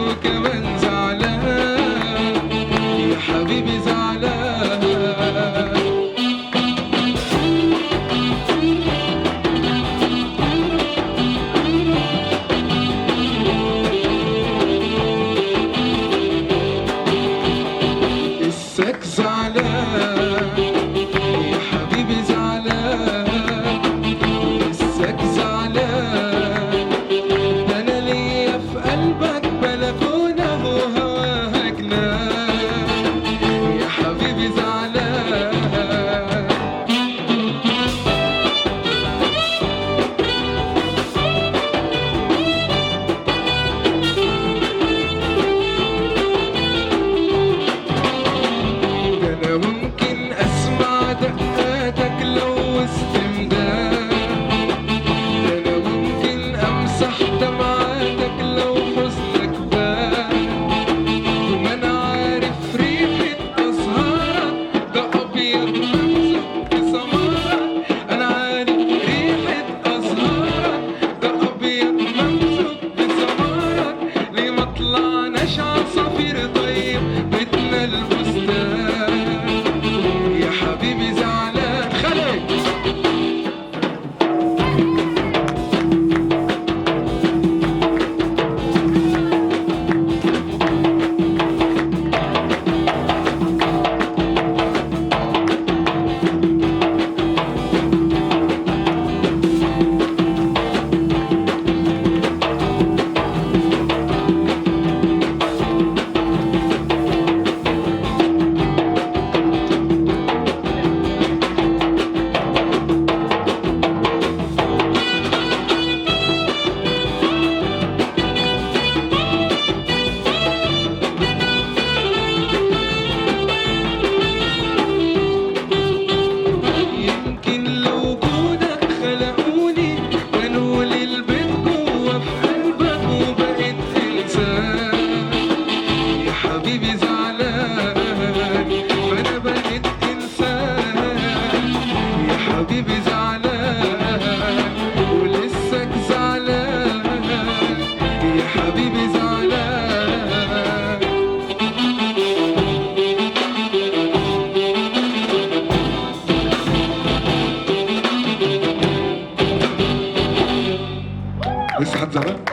وكمان زعلان يا حبيبي زعلان. لساك زعلان يا حبيبي زعلان، لساك زعلان. ده انا ليا في قلبك بلكونه وهواها جنان يا حبيبي زعلان. ممكن اسمع دقاتك لو وسط ميدان، انا ممكن امسح دمعاتك لو حزنك بان. وما انا عارف ريحة ازهارك ده ابيض ممسح بسمارك، انا عارف ريحة ازهارك ده ابيض ممسح بسمارك. ليه ما طلعناش عصافير طيب بيتنا البستان يا حبيبي زعلان. خليك حبيبي زعلان، فانا بقيت انسان يا حبيبي زعلان. ولسك زعلان يا حبيبي زعلان. لسه حد زعلان؟